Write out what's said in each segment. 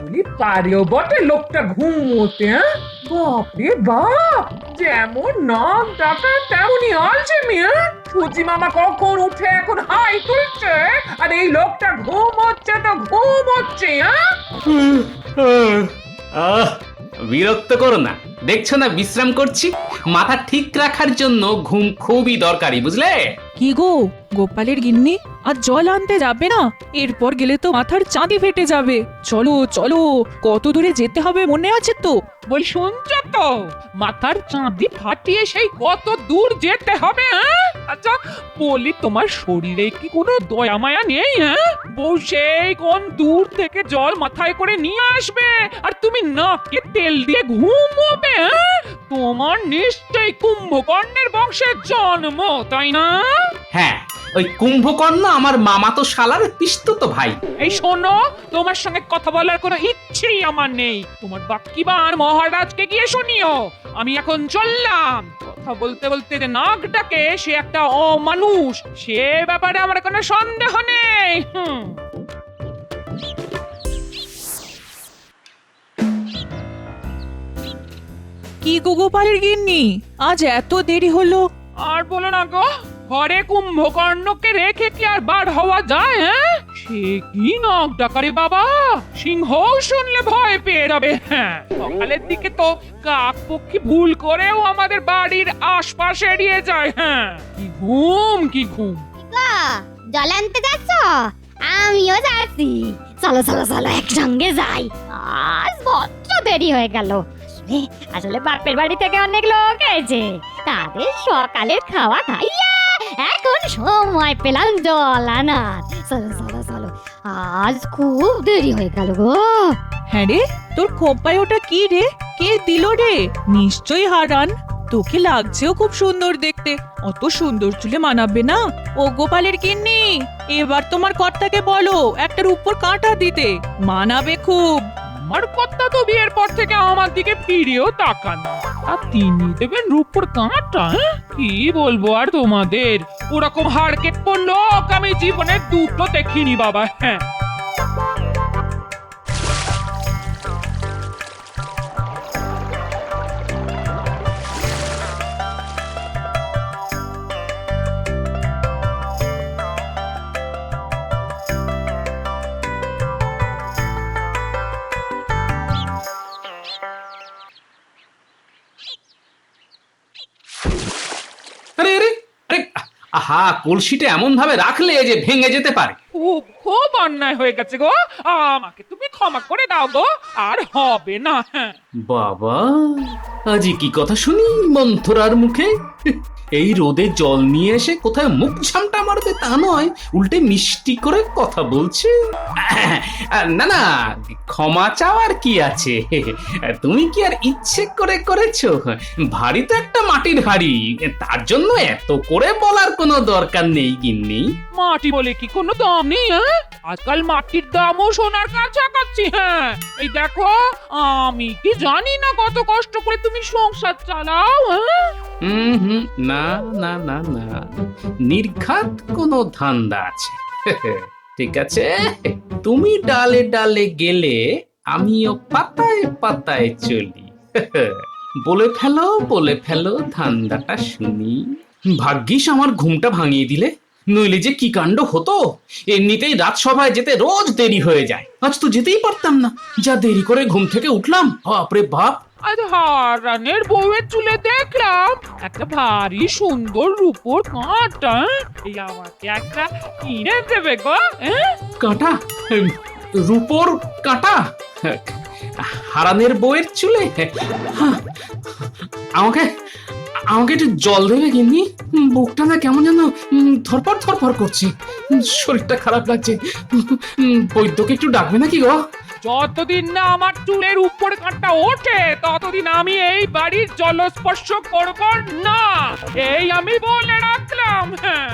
কাকুলি পারেও বটে লোকটা ঘুমোতে, হ্যাঁ? বাপরে বাপ, যেমন নাক ডাকা তেমনই আলছে মেয়ে। সুজি মামা কখন উঠে এখন হাই তুলছে, আর এই লোকটা ঘুমোচ্ছে তো ঘুমোচ্ছে, হ্যাঁ? আহ, বিরক্ত করো না, দেখছো না বিশ্রাম করছি। মাথা ঠিক রাখার জন্য ঘুম খুবই দরকারি, বুঝলে? কি গো, গোপালের গিন্নি আজ জল আনতে যাবে না? এরপর গেলে তো মাথার চাঁদি ফেটে যাবে। চলো চলো, কত দূরে যেতে হবে মনে আছে তো? বল, শুনছ তো? মাথার চাঁদি ফাটিয়ে সেই কত দূর যেতে হবে, হ্যাঁ? আচ্ছা বলি, তোমার শরীরে কি কোনো দয়া মায়া নেই, হ্যাঁ? বউ সেই কোন দূর থেকে জল মাথায় করে নিয়ে আসবে, আর তুমি নাকে তেল দিয়ে ঘুমোবে, হ্যাঁ? তোমার নিশ্চয়ই কুম্ভকর্ণের বংশের জন্ম, তাই না? হ্যাঁ, ওই কুম্ভকর্ণ আমার মামাতো শালার পিসতুতো ভাই। এই শোনো, তোমার সঙ্গে কথা বলার কোনো ইচ্ছেই আমার নেই। তোমার বাক্কিবার মহারাজকে গিয়ে শুনিও। আমি এখন চললাম। কথা বলতে বলতে যে নাক ডাকে সে একটা অমানুষ, সে ব্যাপারে আমার কোনো সন্দেহ নেই। কি গো গোপালের গিন্নি, আজ এত দেরি হলো? আর বলো না গো, ঘরে কুম্ভকর্ণকে রেখে কি আর বার হওয়া যায়, হ্যাঁ? সে কি নাক ডাকারে বাবা, সিংহ শুনলে ভয় পেয়ে যাবে। হ্যাঁ, সকালের দিকে তো কাক পক্ষী ভুল করেও আমাদের বাড়ির আশপাশ এড়িয়ে যায়। হ্যাঁ, কি ঘুম কি ঘুম। গো, জল আনতে যাচ্ছ? আমিও যাচ্ছি। চলো চলো চলো, একসঙ্গে যাই। আজ বড্ড দেরি হয়ে গেল। আসলে বাপের বাড়ি থেকে অনেক লোক এসেছে, তাদের সকালের খাওয়া খাইয়া এখন সময় পেলাম জল আনার। চলো চলো চলো, আজ খুব দেরি হয়ে গেল গো। হ্যাঁ রে, তোর খোপায় ওটা কি রে? কে দিল রে? নিশ্চয়ই হারান। তোকে লাগছেও খুব সুন্দর দেখতে। অত সুন্দর চুলে মানাবে না। ও গোপালের গিন্নি, এবার তোমার কর্তাকে বলো একটার উপর কাঁটা দিতে, মানাবে খুব। আমার কথা তো বিয়ের পর থেকে আমার দিকে ফিরেও তাকান, আর তিনি দেবেন রূপর কাঁটা, হ্যাঁ? কি বলবো আর তোমাদের, ওরকম হাড় কেটে লোক আমি জীবনে দুটো দেখিনি বাবা। হ্যাঁ, আরে আরে আরে, আহা, কলসিটা এমন ভাবে রাখলে যে ভেঙে যেতে পারে। খুব খুব অন্যায় হয়ে গেছে গো, আমাকে তুমি ক্ষমা করে দাও গো, আর হবে না। হ্যাঁ, বাবা, আজই কি কথা শুনি মন্থরার মুখে। এই রোদে জল নিয়ে এসে কোথায় মুখ ঝামটা মারবে তা নয়, উল্টে মিষ্টি করে কথা বলছে। না না, ক্ষমা চাওয়ার কি আছে? তুমি কি আর ইচ্ছে করে করেছো? ভারী তো একটা মাটির হাড়ি, তার জন্য এত করে বলার কোনো দরকার নেই গিন্নি। মাটি বলে কি কোনো দাম নেই, হ্যাঁ? আজকাল মাটির দামও সোনার কাছাকাছি। হ্যাঁ, এই দেখো, আমি কি জানি না কত কষ্ট করে তুমি সংসার চালাও, হ্যাঁ? হুম, না না না না, নির্ঘাত কোনো ধান্দা আছে। ঠিক আছে, তুমি ডালে ডালে গেলে আমিও পাতায় পাতায় চলি। বলে ফেলো ধান্দাটা শুনি। ভাগ্যিস আমার ঘুমটা ভাঙিয়ে দিলে, নইলে যে কি কাণ্ড হতো। এমনিতেই রাজসভায় যেতে রোজ দেরি হয়ে যায়, আজ তো যেতেই পারতাম না। যা দেরি করে ঘুম থেকে উঠলাম, বাপরে বাপ। আজ হারানের বউয়ের চুলে দেখলাম একটা ভারী সুন্দর রূপোর কাঁটা। এই আমাকে একটা কিনে দেবে গো, হ্যাঁ? কাঁটা? রূপোর কাঁটা? হারানের বউয়ের চুলে? হ্যাঁ, আমাকে আমাকে একটু জল দেবে গিন্নি? বুকটা না কেমন যেন ধরপড় ধরপড় করছে, শরীরটা খারাপ লাগছে। বৈদ্যকে একটু ডাকবে নাকি গো? যতদিন না আমার চুলের উপর কাঁটা ওঠে ততদিন আমি এই বাড়ির জলস্পর্শ করব না, এই আমি বলে রাখলাম। হ্যাঁ,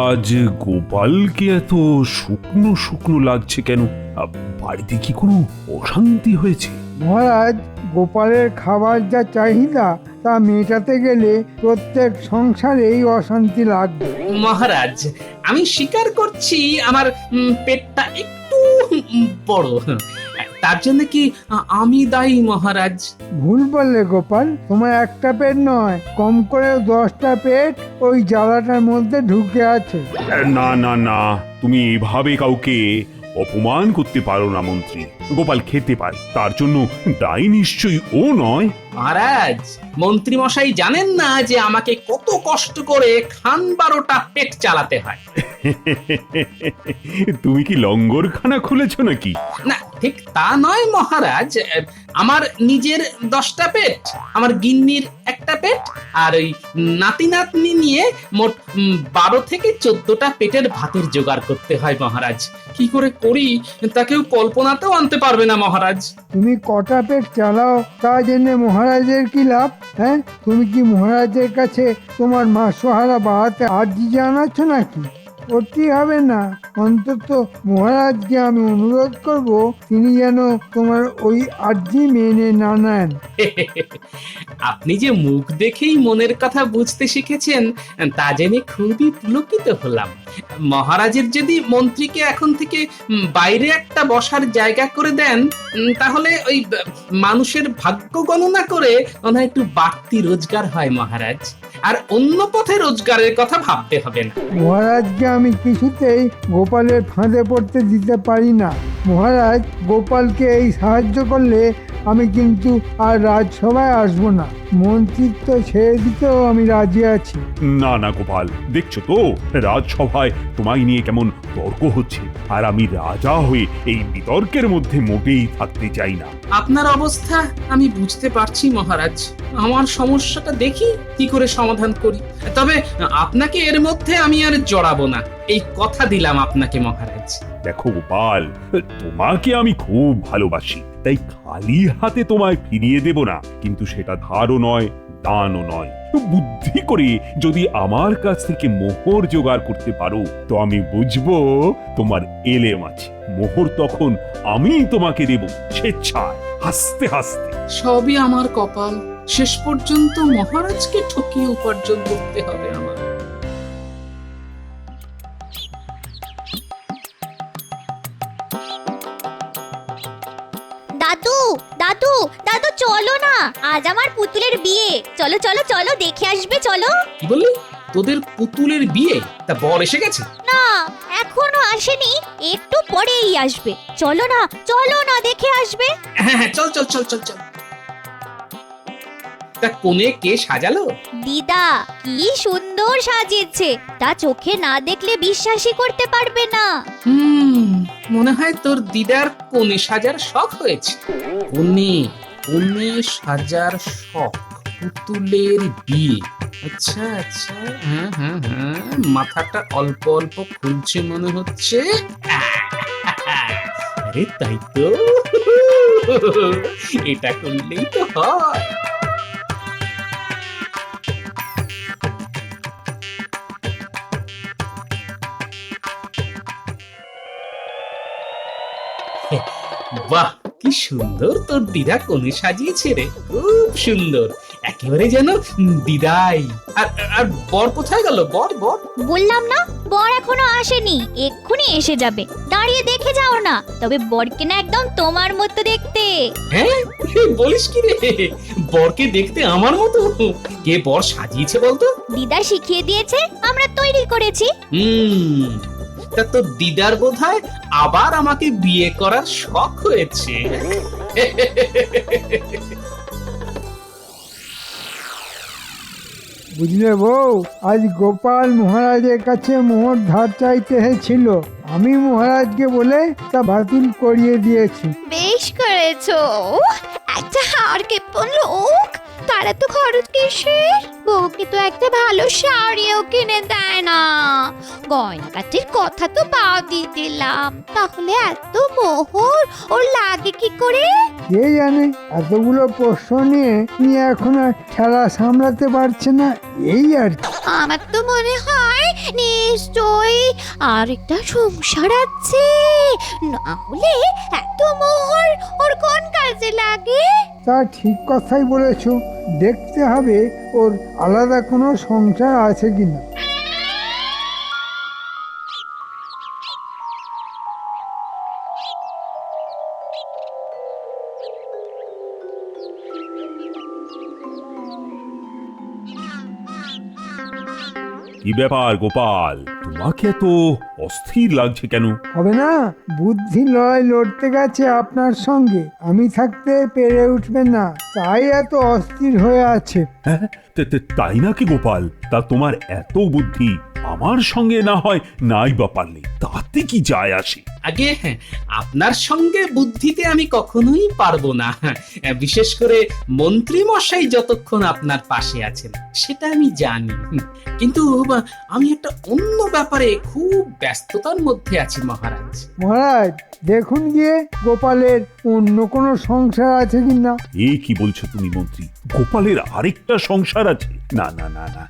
আজ গোপালকে এত শুকনো শুকনো লাগছে কেন? বাড়িতে কি কোনো অশান্তি হয়েছে? মহারাজ, গোপালের খাবার যা চাহিদা তা মেটাতে গেলে প্রত্যেক সংসারেই অশান্তি লাগবে। মহারাজ, আমি স্বীকার করছি আমার পেটটা একটু বড়। তার জন্য কি আমি দায়ী মহারাজ? ভুল বললে গোপাল, তোমার একটা পেট নয়, কম করে 10টা পেট ওই জ্বালাটার মধ্যে ঢুকে আছে। না না না, তুমি এভাবে কাউকে অপমান করতে পারো না মন্ত্রী। গোপাল খেতে পায়, তার জন্য দায়ী নিশ্চয়ই ও নয়। মহারাজ, মন্ত্রী মশাই জানেন না যে আমাকে কত কষ্ট করে খান 12টা পেট চালাতে হয়। তুমি কি লঙ্গরখানা খুলেছো নাকি? না, ঠিক তা নয় মহারাজ। আমার নিজের 10টা পেট, আমার গিন্নির একটা পেট, আর ওই নাতি নাতনি নিয়ে মোট 12 থেকে 14টা পেটের ভাতের জোগাড় করতে হয় মহারাজ। কি করে করি তা কেউ কল্পনাতেও আনতে পারবে না মহারাজ। তুমি কটা পেট চালাও তা জেনে মহারাজের কি লাভ? হ্যাঁ, তুমি কি মহারাজের কাছে তোমার মাসোহারা বাড়াতে আর্জি জানাচ্ছ নাকি? করতেই হবে না। অন্তত মহারাজকে আমি অনুরোধ করব তিনি যেন তোমার ওই আর্জি মেনে না নেন। আপনি যে মুখ দেখেই মনের কথা বুঝতে শিখেছেন তা জেনে খুবই পুলকিত হলাম। মহারাজের যদি মন্ত্রীকে এখন থেকে বাইরে একটা বসার জায়গা করে দেন, তাহলে ওই মানুষের ভাগ্য গণনা করে ওনার একটু বাড়তি রোজগার হয় মহারাজ। আর অন্য পথে রোজগারের কথা ভাবতে হবে না। মহারাজকে আমি কিছুতেই গোপালের ফাঁদে পড়তে দিতে পারি না। মহারাজ গোপালকে এই সাহায্য করলে আমি কিন্তু আর রাজসভায় আসবো না। মন্ত্রিত্ব ছেড়ে দিতেও আমি রাজি আছি। না না গোপাল, দেখছো তো রাজসভায় তোমায় নিয়ে কেমন তর্ক হচ্ছে, আর আমি রাজা হয়ে এই বিতর্কের মধ্যে মোটেই থাকতে চাই না। আপনার অবস্থা আমি বুঝতে পারছি মহারাজ। আমার সমস্যাটা দেখি কি করে সমাধান করি। তবে আপনাকে এর মধ্যে আমি আর জড়াবো না, এই কথা দিলাম আপনাকে মহারাজ। দেখো গোপাল, তোমাকে আমি খুব ভালোবাসি, তাই খালি হাতে তোমায় ফিরিয়ে দেব না, কিন্তু সেটা ধারও নয়, দানও নয়। বুদ্ধি করে যদি আমার কাছ থেকে মোহর জোগাড় করতে পারো তো আমি বুঝবো তোমার এলেম আছে। মোহর তখন আমি তোমাকে দেব স্বেচ্ছায়, হাসতে হাসতে। সবই আমার কপাল, শেষ পর্যন্ত মহারাজকে ঠকিয়ে উপার্জন করতে হবে আমার। দাদু দাদু দাদু চলো না, আজ আমার পুতুলের বিয়ে। চলো চলো চলো, দেখে আসবে চলো। কি বললি? তোদের পুতুলের বিয়ে? তা বর এসে গেছে? না, এখনো আসেনি, একটু পরেই আসবে। চলো না দেখে আসবে। হ্যাঁ হ্যাঁ, চল চল চল চল চল। তা কোণে কে সাজালো? দিদা কি সুন্দর সাজিয়েছে, তা চোখে না দেখলে বিশ্বাসই করতে পারবে না। মনে হয় তোর দিদার কোণে সাজার শখ হয়েছে। কোণে সাজার শখ, পুতুলের বিয়ে। আচ্ছা আচ্ছা, হ্যাঁ হ্যাঁ হ্যাঁ, মাথাটা অল্প অল্প খুলছে মনে হচ্ছে। আরে তাই তো, এটা করলেই তো হয়। বাহ, কি সুন্দর তোর দিদা কোণে সাজিয়েছে রে, খুব সুন্দর, একেবারে যেন দিদাই। আর বর কোথায় গেল? বর বর বললাম না, বর এখনো আসেনি, এক্ষুনি এসে যাবে। দাঁড়িয়ে দেখে যাও না, তবে বরকে না একদম তোমার মতো দেখতে। হ্যাঁ, বলিস কি রে? বরকে দেখতে আমার মতো? কে বর সাজিয়েছে বলতো? দিদা শিখিয়ে দিয়েছে, আমরা তৈরি করেছি। তা তোর দিদার বোধহয় আবার আমাকে বিয়ে করার শখ হয়েছে। বুঝলে বউ, আজ গোপাল মহারাজের কাছে মোহর ধার চাইতে এসেছিল। আমি মহারাজকে বলে তা বাতিল করিয়ে দিয়েছি। বেশ করেছো, একটা হার কেপন লোক, তারা তো খরচ কিসের? বউকে তো একটা ভালো শাড়িও কিনে দেয় না, গয়নাগাটির কথা তো বাদই দিলাম। তাহলে এত মোহর ওর লাগে কি করে? কে জানে, এতগুলো প্রশ্ন নিয়ে এখন আর খেলা সামলাতে পারছে না, এই আর কি। আমার তো মনে হয় নিশ্চয়ই আর একটা সংসার আছে, না হলে এত মোহর ওর কোন কাজে লাগে? তা ঠিক কথাই বলেছ। দেখতে হবে ওর আলাদা কোনো সংসার আছে কিনা। কি ব্যাপার গোপাল, তোমাকে এত অস্থির লাগছে কেন? হবে না, বুদ্ধি লড়াই লড়তে গেছে আপনার সঙ্গে, আমি থাকতে পেরে উঠবেন না, তাই এত অস্থির হয়ে আছে। হ্যাঁ, তাই নাকি গোপাল? তা তোমার এত বুদ্ধি, আমার সঙ্গে না হয় নাই বা পারলে, তাতে কি যায় আসে? আগে আপনার সঙ্গে বুদ্ধিতে আমি কখনোই পারবো না, বিশেষ করে মন্ত্রী মশাই যতক্ষণ আপনার পাশে আছেন সেটা আমি জানি। কিন্তু আমি একটা অন্য ব্যাপারে খুব ব্যস্ততার মধ্যে আছি মহারাজ। মহারাজ, দেখুন গিয়ে গোপালের অন্য কোনো সংসার আছে কিনা। এ কি বলছো তুমি মন্ত্রী? গোপালের আরেকটা সংসার আছে? না না না না,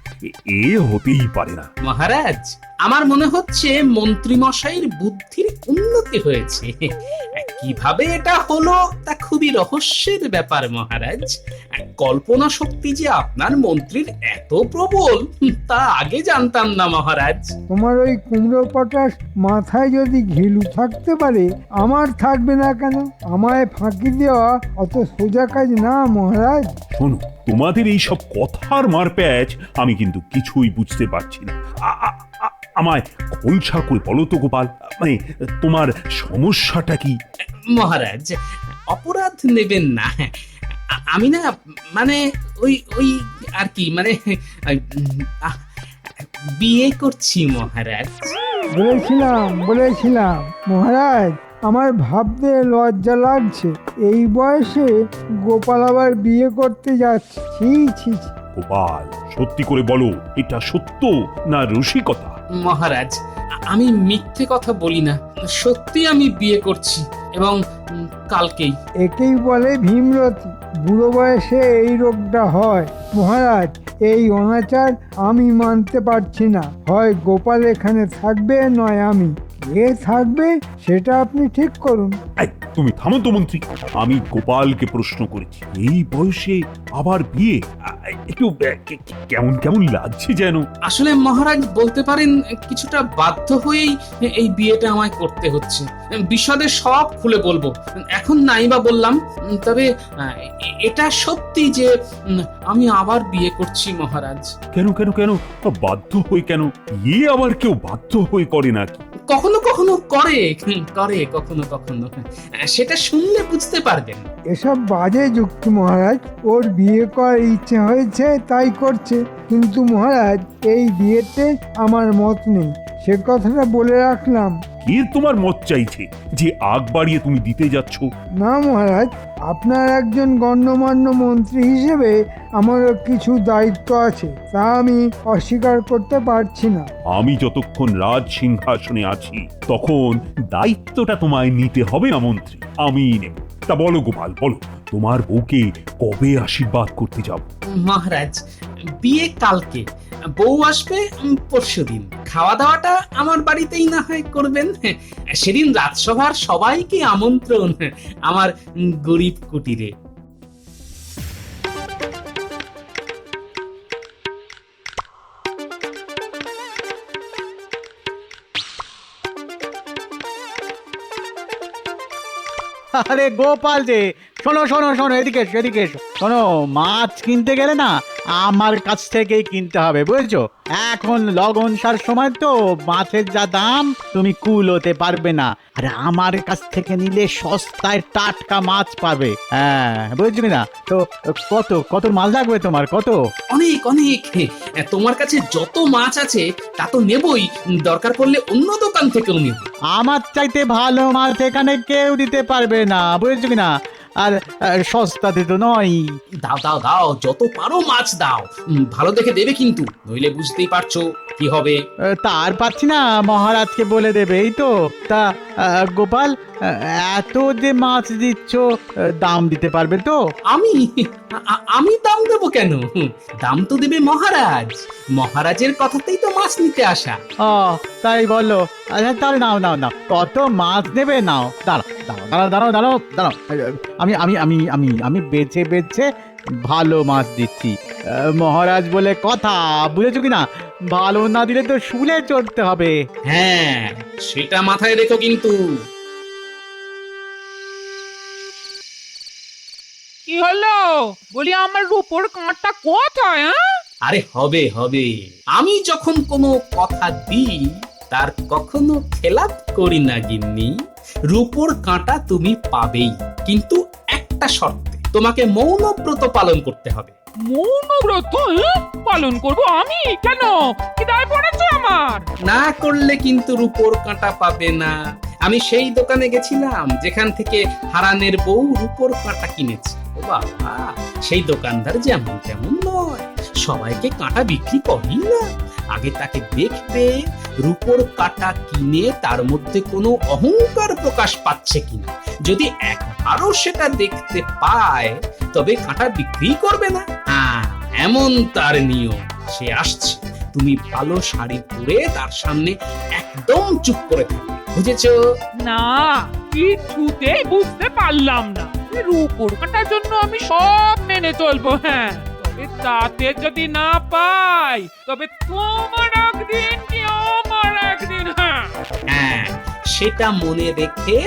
এ হতেই পারে না। মহারাজ, আমার মনে হচ্ছে মন্ত্রী মশাইয়ের বুদ্ধির উন্নতি হয়েছে। কিভাবে এটা হলো তা খুবই রহস্যের ব্যাপার মহারাজ। কল্পনা শক্তি যে আপনার মন্ত্রীর এত প্রবল তা আগে জানতাম না মহারাজ। তোমার ওই কুমড়ো পটাশ মাথায় যদি ঘিলু থাকতে পারে, আমার থাকবে না কেন? আমায় ফাঁকি দেওয়া অত সোজা কাজ না মহারাজ। শোনো, তোমাদের এই সব কথার মারপ্যাচ আমি কিন্তু কিছুই বুঝতে পারছি না। আমায় খোলসা করে বলো তো গোপাল, মানে তোমার সমস্যাটা কি? মহারাজ, অপরাধ নেবেন না, আমি না মানে ওই ওই আর কি মানে বিয়ে করছি মহারাজ। বলেছিলাম মহারাজ, আমার ভাবতে লজ্জা লাগছে, এই বয়সে গোপাল আবার বিয়ে করতে যাচ্ছে। ছি ছি ছি। গোপাল, সত্যি করে বলো, এটা সত্য না রসিকতা? মহারাজ, আমি মিথ্যে কথা বলি না, সত্যি আমি বিয়ে করছি, এবং কালকেই। একেই বলে ভীমরতি, বুড়ো বয়সে এই রোগটা হয়। মহারাজ, এই অনাচার আমি মানতে পারছি না। হয় গোপাল এখানে থাকবে, নয় আমি। কে থাকবে সেটা আপনি ঠিক করুন। এই, তুমি থামো তো মন্ত্রী, আমি গোপালকে প্রশ্ন করেছি, এই বয়সে আবার বিয়ে? একটু কেমন কেমন লাগছে যেন। আসলে মহারাজ বলতে পারেন কিছুটা বাধ্য হয়েই এই বিয়েটা আমায় করতে হচ্ছে। বিশদে সব খুলে বলবো, এখন নাই বা বললাম। তবে এটা সত্যি যে আমি আবার বিয়ে করছি মহারাজ। কেন কেন কেন বাধ্য হয়ে কেন? ইয়ে আবার কেউ বাধ্য হয়ে করে নাকি? কখনো কখনো করে কখনো কখনো, সেটা শুনলে বুঝতে পারবেন। এসব বাজে যুক্তি মহারাজ। ওর বিয়ে করার ইচ্ছে হয়েছে তাই করছে, কিন্তু মহারাজ এই বিয়েতে আমার মত নেই, সে কথাটা বলে রাখলাম। কে তোমার মত চাইছে যে আগ বাড়িয়ে তুমি দিতে যাচ্ছ? না মহারাজ, আপনার একজন গণ্যমান্য মন্ত্রী হিসেবে আমারও কিছু দায়িত্ব আছে, তা আমি অস্বীকার করতে পারছি না। আমি যতক্ষণ রাজ সিংহাসনে আছি তখন দায়িত্বটা তোমায় নিতে হবে না মন্ত্রী, আমি নেব। তা বলো গোপাল, বলো, তোমার বউকে কবে আশীর্বাদ করতে যাব? মহারাজ, বিয়ে কালকে, বউ আসবে পরশুদিন। খাওয়া দাওয়াটা আমার বাড়িতেই না হয় করবেন। সেদিন রাজসভার সবাইকে আমন্ত্রণ আমার গরিব কুটিরে। আরে গোপাল যে, শোনো শোনো শোনো, এদিকে এসো, এদিকে এসো। শোনো, মাছ কিনতে গেলে না আমার কাছ থেকেই কিনতে হবে, বুঝেছো? এখন লগনসার সময় তো মাছের যা দাম তুমি কুলোতে পারবে না, আরে আমার কাছ থেকে নিলে সস্তায় টাটকা মাছ পাবে। হ্যাঁ, বুঝছো না? তো কত কত মাছ লাগবে তোমার? কত? অনেক অনেক, তোমার কাছে যত মাছ আছে তা তো নেবই, দরকার পড়লে অন্য দোকান থেকেও নেব। আমার চাইতে ভালো মাছ এখানে কেউ দিতে পারবে না, বুঝছো কিনা? আর সস্তাতে তো নয়। দাও দাও দাও, যত পারো মাছ দাও, ভালো দেখে দেবে কিন্তু, নইলে বুঝতেই পারছো কি হবে। তার পাচ্ছি না, মহারাজকে বলে দেবে, এই তো। তা গোপাল, এত যে মাছ দিচ্ছ দাম দিতে পারবে তো? আমি আমি দাম দেবো কেন? দাম তো দেবে মহারাজ। মহারাজের কথাতেই তো মাছ নিতে আসা। ও তাই বলো। আচ্ছা তাহলে নাও নাও নাও, কত মাছ নেবে নাও। দাঁড়াও দাঁড়াও দাঁড়াও দাঁড়াও দাঁড়াও, আমি আমি আমি আমি আমি বেছে বেছে ভালো মাছ দিচ্ছি। মহারাজ বলে কথা, বুঝেছো কিনা? ভালো না দিলে তো শুলে চড়তে হবে। হ্যাঁ, সেটা মাথায় রেখো কিন্তু। কি হলো? বলি আমার রূপোর কাঁটা কোথায়? আরে হবে হবে, আমি যখন কোনো কথা দিই তার কখনো খেলাপ করি না গিন্নি। রূপোর কাঁটা তুমি পাবেই, কিন্তু একটা শর্তে, তোমাকে মৌনব্রত পালন করতে হবে। মৌনব্রত পালন করব আমি? কেন? কি দায় পড়েছে আমার? না করলে কিন্তু রূপোর কাঁটা পাবে না। আমি সেই দোকানে গেছিলাম যেখান থেকে হারানের বউ রূপোর কাঁটা কিনেছে। ও বাবা, সেই দোকানদার যেমন তেমন নয়, সবাইকে কাঁটা বিক্রি করেই না। আগে তাকে দেখবে রূপোর কাঁটা কিনে তার মধ্যে কোনো অহংকার প্রকাশ পাচ্ছে কিনা। যদি একবারও সেটা দেখতে পায় তবে কাঁটা বিক্রি করবে না। হ্যাঁ, এমন তার নিয়ম। সে আসছে, তুমি ভালো শাড়ি পরে তার সামনে একদম চুপ করে থাকবে, বুঝেছো? না, কিছুতেই বুঝতে পারলাম না। রূপোর কাঁটার জন্য আমি সব মেনে চলবো, হ্যাঁ, তবে তাতে যদি না পাই তবে তোমার একদিন কি আমার একদিন। হ্যাঁ হ্যাঁ, সেটা মনে রেখে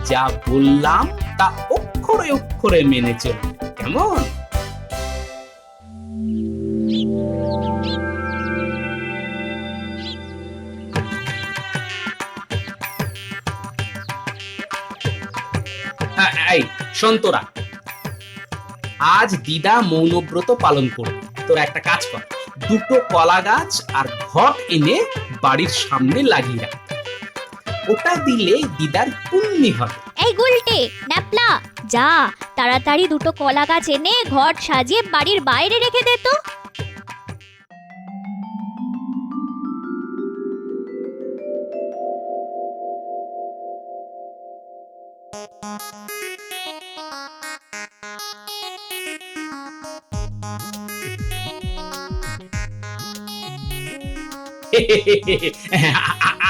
যা বললাম তা অক্ষরে অক্ষরে মেনে চলবে, কেমন? এই সন্তরা, আজ দিদা মৌনব্রত পালন করবে। তোরা একটা কাজ কর, দুটো কলা গাছ আর ঘট এনে বাড়ির সামনে লাগিয়ে রাখ। ওটা দিলে দিদার পুণ্যি হবে। এই গুলটে ন্যাপলা, যা তাড়াতাড়ি দুটো কলা গাছ এনে ঘট সাজিয়ে বাড়ির বাইরে রেখে দে তো।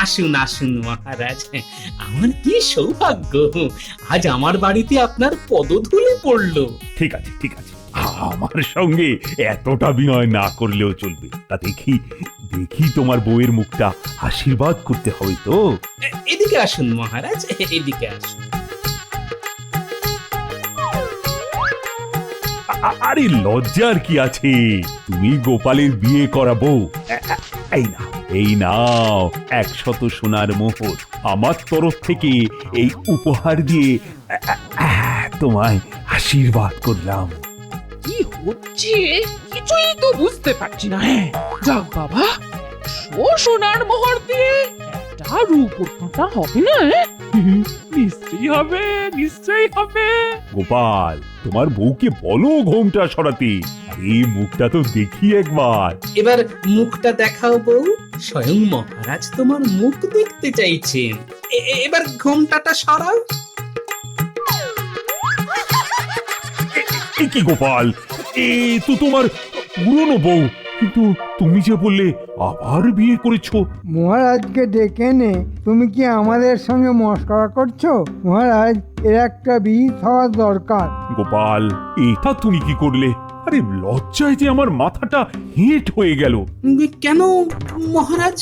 আসুন আসুন মহারাজ, আমার কি সৌভাগ্য, আজ আমার বাড়িতে আপনার পদধূলি পড়লো। ঠিক আছে ঠিক আছে, আমার সঙ্গে এতটা বিনয় না করলেও চলবে। তা দেখি দেখি তোমার বউয়ের মুখটা আশীর্বাদ করতে হবে তো। এদিকে আসুন মহারাজ, এদিকে আসুন। আরে লজ্জার কি আছে? তুমি গোপালের বিয়ে করাবো। এই নাও 100 সোনার মোহর, আমার তরফ থেকে এই উপহার দিয়ে তোমায় আশীর্বাদ করলাম। কি হচ্ছে কিছুই তো বুঝতে পারছি না। হ্যাঁ, যাক বাবা, সোনার মোহর দিয়ে একটা রূপোর কাঁটা হবে না? নিশ্চয়ই হবে, নিশ্চয়ই হবে। গোপাল, তোমার বউকে বলো ঘোমটা সরাতে। এই মুখটা তো দেখি একবার। এবার মুখটা দেখাও বউ, স্বয়ং মহারাজ তোমার মুখ দেখতে চাইছেন। এবার ঘোমটাটা সরাও। কি গোপাল, এ তো তোমার পুরনো বউ, কিন্তু তুমি যে বললে আবার বিয়ে করেছো। মহারাজকে ডেকে নে। তুমি কি আমাদের সঙ্গে মস্করা করছো? মহারাজ, এর একটা বিহিত হওয়া দরকার। গোপাল, এটা তুমি কি করলে? আরে লজ্জায় যে আমার মাথাটা হেঁট হয়ে গেল। কেন মহারাজ,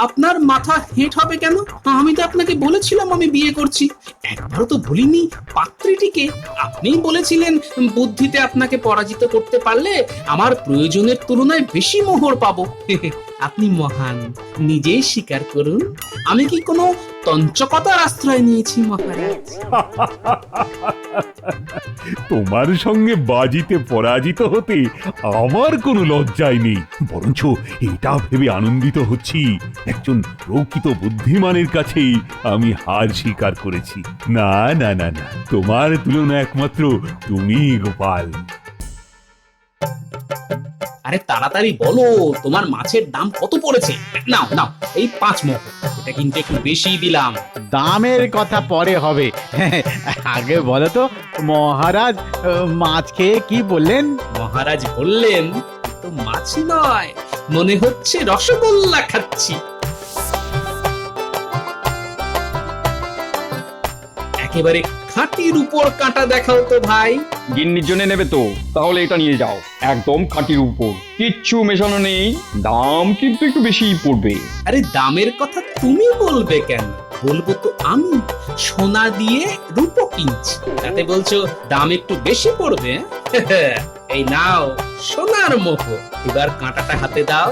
আপনার মাথা হেঁট হবে কেন? আমি তো আপনাকে বলেছিলাম আমি বিয়ে করছি। একবারও তো ভুলিনি পাত্রীটিকে। আপনিই বলেছিলেন বুদ্ধিতে আপনাকে পরাজিত করতে পারলে আমার প্রয়োজনের তুলনায় বেশি মোহর পাবো। আপনি মহান, নিজেই স্বীকার করুন। আমি কি কোনো তঞ্চকতার আশ্রয় নিয়েছি মহারাজ? তোমার সঙ্গে বাজিতে পরাজিত হতে আমার কোনো লজ্জাই নেই, বরঞ্চ এটা ভেবে আনন্দিত হচ্ছি একজন প্রকৃত বুদ্ধিমানের কাছেই আমি হার স্বীকার করেছি। না না না না, তোমার তুলনা একমাত্র তুমি গোপাল। আরে তাড়াতাড়ি বলো, তোমার মাছের দাম কত পড়েছে? নাও নাও, এই 5 মোহর। এটা কিন্তু একটু বেশি দিলাম। দামের কথা পরে হবে, আগে বলো তো মহারাজ মাছ খেয়ে কি বললেন? মহারাজ বললেন, তো মাছ নয়, মনে হচ্ছে রসগোল্লা খাচ্ছি। একেবারে খাঁটির উপর কাঁটা দেখাও তো ভাই। গিন্নির জন্য নেবে তো, তাহলে এটা নিয়ে যাও, একদম খাঁটির উপর, কিচ্ছু মেশানো নেই। দাম কিন্তু একটু বেশিই পড়বে। আরে দামের কথা তুমি বলবে কেন? বলবো তো আমি, সোনা দিয়ে রূপো কিনছি, তাতে বলছো দাম একটু বেশি পড়বে? এই নাও সোনার মোহর, এবার কাঁটাটা হাতে দাও,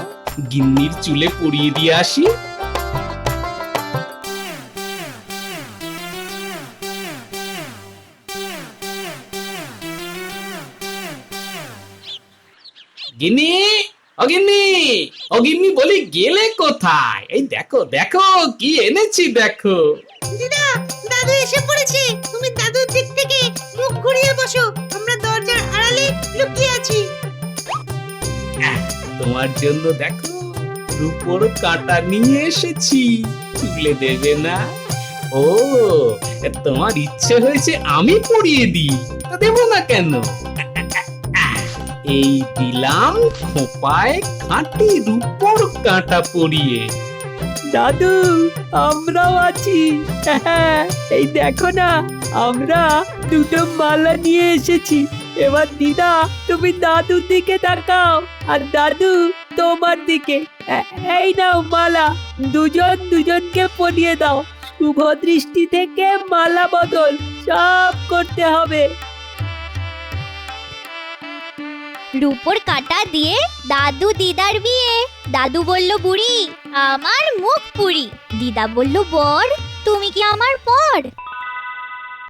গিন্নির চুলে পরিয়ে দিয়ে আসি। গিন্নি, অগিন্নি, অগিন্নি বলি গেলে কোথায়? এই দেখো দেখো কি এনেছি দেখো। দাদু এসে পড়েছে, তুমি দাদুর দিক থেকে মুখ ঘুরিয়ে বসো, আমরা দরজার আড়ালে লুকিয়ে আছি। তোমার জন্য দেখো রূপোর কাঁটা নিয়ে এসেছি, তুলে দেবে না? ও, তোমার ইচ্ছে হয়েছে আমি পরিয়ে দিই, তা দেবো না কেন? এই দিলাম খোপায় খাঁটি রূপোর কাঁটা পরিয়ে। দাদু আমরাও আছি। এই দেখো না, আমরা দুটো মালা নিয়ে এসেছি। এবার দিদা তুমি দাদুর দিকে তাকাও, আর দাদু তোমার দিকে। এই নাও মালা, দুজন দুজনকে পরিয়ে দাও। শুভ দৃষ্টি থেকে মালা বদল সব করতে হবে। রূপোর কাঁটা দিয়ে দাদু দিদার বিয়ে। দাদু বলল বুড়ি আমার মুখ পুরি, দিদা বলল বর তুমি কি আমার পর?